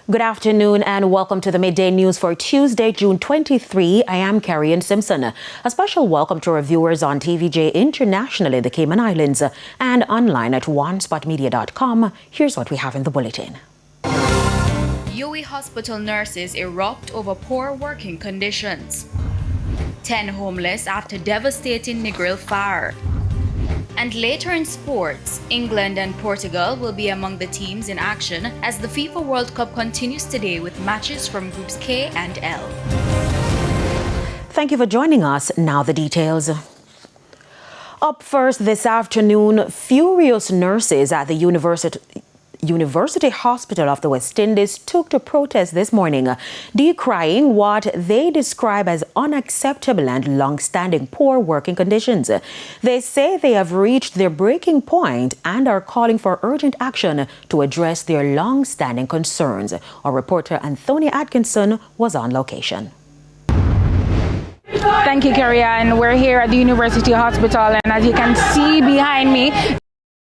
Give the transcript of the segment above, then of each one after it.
Good afternoon and welcome to the Midday News for Tuesday, June 23. I am Carrie Simpson. A special welcome to our viewers on TVJ internationally in the Cayman Islands and online at onespotmedia.com. Here's what we have in the bulletin. UHWI hospital nurses erupt over poor working conditions. 10 homeless after devastating Negril fire. And later in sports, England and Portugal will be among the teams in action as the FIFA World Cup continues today with matches from Groups K and L. Thank you for joining us. Now the details. Up first this afternoon, furious nurses at the University Hospital of the West Indies took to protest this morning, decrying what they describe as unacceptable and long-standing poor working conditions. They say they have reached their breaking point and are calling for urgent action to address their long-standing concerns. Our reporter Anthony Atkinson was on location. Thank you, Carrie, and we're here at the University Hospital, and as you can see behind me,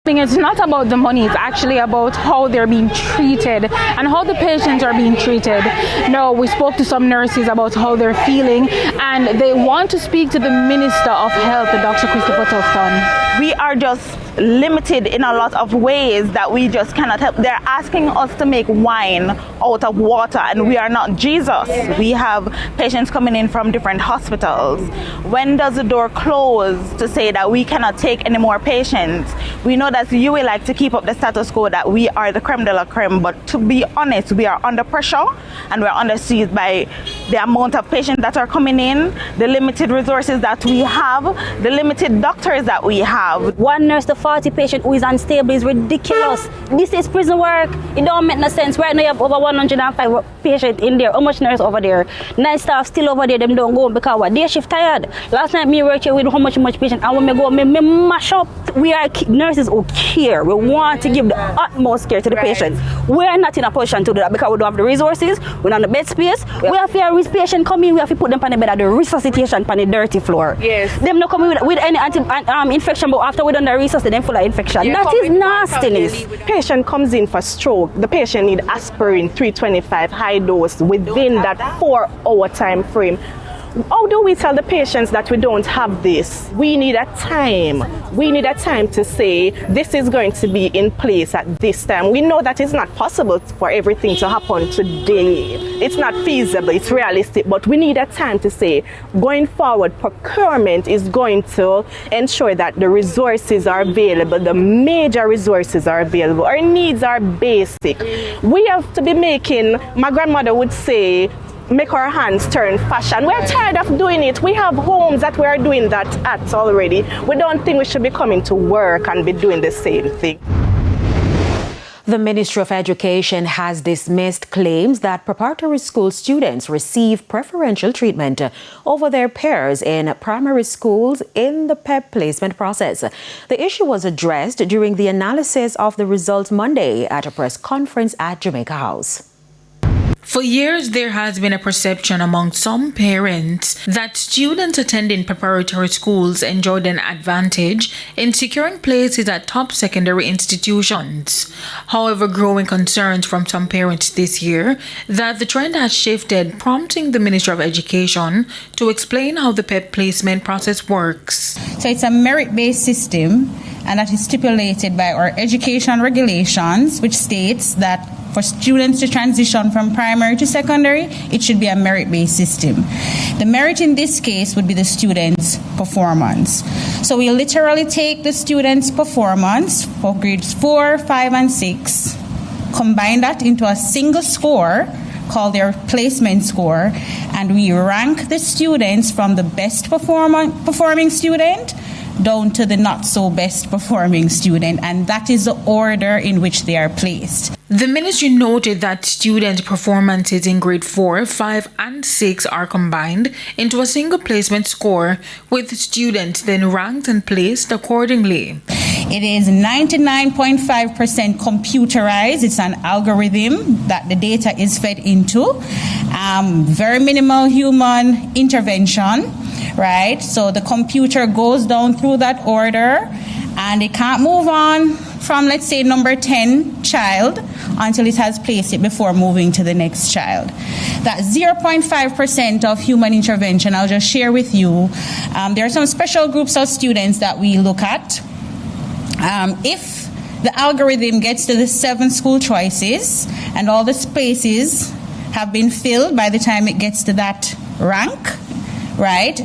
it's not about the money, it's actually about how they're being treated and how the patients are being treated. No, we spoke to some nurses about how they're feeling and they want to speak to the Minister of Health, Dr. Christopher Tufton. We are just limited in a lot of ways that we just cannot help. They're asking us to make wine out of water and we are not Jesus. We have patients coming in from different hospitals. When does the door close to say that we cannot take any more patients? We know that you will like to keep up the status quo that we are the creme de la creme, but to be honest, we are under pressure and we're under siege by the amount of patients that are coming in, the limited resources that we have, the limited doctors that we have. One nurse to 40 patients who is unstable is ridiculous. This is prison work. It don't make no sense. Right now you have over 105 patients in there. How much nurse over there? 9 staff still over there. Them don't go because what? Day shift tired. Last night me work here with how much patient, and when me go, me mash up. We are nurses who care. We want to give the utmost care to the patients. We are not in a position to do that because we don't have the resources. We don't have the bed space. We have to have risk patient come in. We have to put them on the bed at the resuscitation on the dirty floor. Yes. Them not coming with any infection, but after we done the resuscitation, them full of infection. Yeah, that is nastiness. Patient comes in for stroke. The patient need aspirin 325 high dose within that 4-hour time frame. How do we tell the patients that we don't have this? We need a time. We need a time to say this is going to be in place at this time. We know that it's not possible for everything to happen today. It's not feasible, it's realistic, but we need a time to say going forward, procurement is going to ensure that the resources are available, the major resources are available. Our needs are basic. We have to be making, my grandmother would say, make our hands turn fashion. We're tired of doing it. We have homes that we are doing that at already. We don't think we should be coming to work and be doing the same thing. The Ministry of Education has dismissed claims that preparatory school students receive preferential treatment over their peers in primary schools in the PEP placement process. The issue was addressed during the analysis of the results Monday at a press conference at Jamaica House. For years, there has been a perception among some parents that students attending preparatory schools enjoyed an advantage in securing places at top secondary institutions. However, growing concerns from some parents this year that the trend has shifted, prompting the Ministry of Education to explain how the PEP placement process works. So it's a merit-based system, and that is stipulated by our education regulations, which states that for students to transition from primary to secondary, it should be a merit-based system. The merit in this case would be the student's performance. So we literally take the student's performance for grades 4, 5, and 6, combine that into a single score called their placement score, and we rank the students from the best performing student down to the not so best performing student, and that is the order in which they are placed. The ministry noted that student performances in grade 4, 5, and 6 are combined into a single placement score, with students then ranked and placed accordingly. It is 99.5% computerized. It's an algorithm that the data is fed into. Very minimal human intervention, right? So the computer goes down through that order and it can't move on from, let's say, number 10 child until it has placed it before moving to the next child. That 0.5% of human intervention, I'll just share with you. There are some special groups of students that we look at. If the algorithm gets to the 7 school choices and all the spaces have been filled by the time it gets to that rank, right?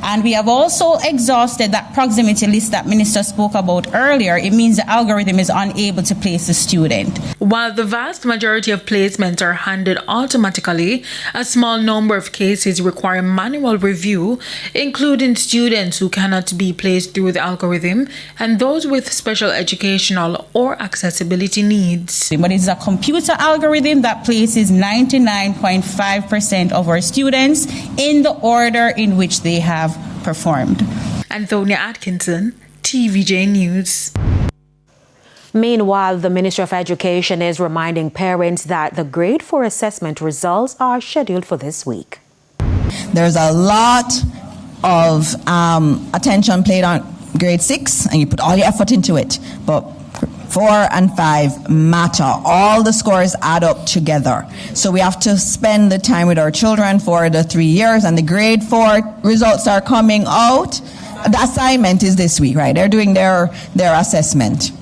And we have also exhausted that proximity list that Minister spoke about earlier. It means the algorithm is unable to place the student. While the vast majority of placements are handed automatically, a small number of cases require manual review, including students who cannot be placed through the algorithm and those with special educational or accessibility needs. But it's a computer algorithm that places 99.5% of our students in the order in which they have performed. Antonia Atkinson, TVJ News. Meanwhile, the Ministry of Education is reminding parents that the grade 4 assessment results are scheduled for this week. There's a lot of attention played on grade 6, and you put all your effort into it, but 4 and 5 matter. All the scores add up together. So we have to spend the time with our children for the 3 years, and the grade 4 results are coming out. The assignment is this week, right? They're doing their assessment.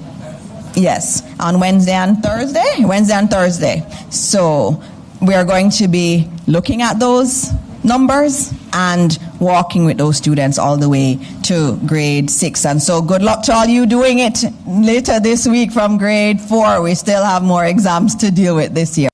Yes, on Wednesday and Thursday. So we are going to be looking at those numbers and walking with those students all the way to grade 6. And so good luck to all you doing it later this week from grade 4. We still have more exams to deal with this year.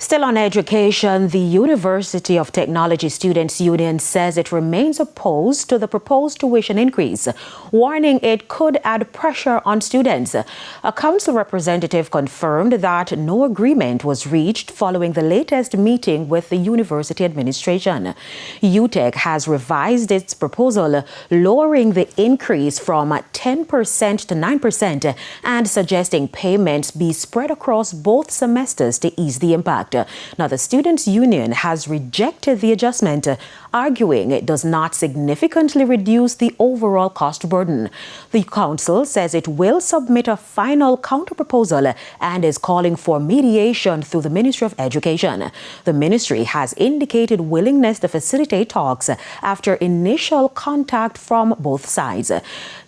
Still on education, the University of Technology Students Union says it remains opposed to the proposed tuition increase, warning it could add pressure on students. A council representative confirmed that no agreement was reached following the latest meeting with the university administration. UTech has revised its proposal, lowering the increase from 10% to 9% and suggesting payments be spread across both semesters to ease the impact. Now, the Students' Union has rejected the adjustment, arguing it does not significantly reduce the overall cost burden. The council says it will submit a final counter-proposal and is calling for mediation through the Ministry of Education. The ministry has indicated willingness to facilitate talks after initial contact from both sides.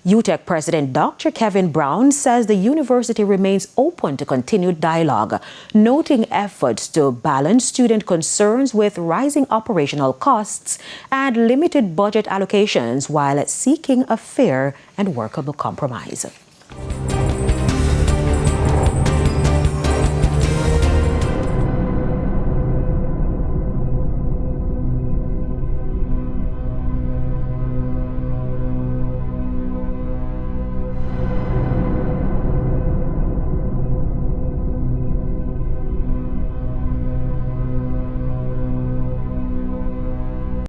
UTech President Dr. Kevin Brown says the university remains open to continued dialogue, noting efforts to balance student concerns with rising operational costs and limited budget allocations while seeking a fair and workable compromise.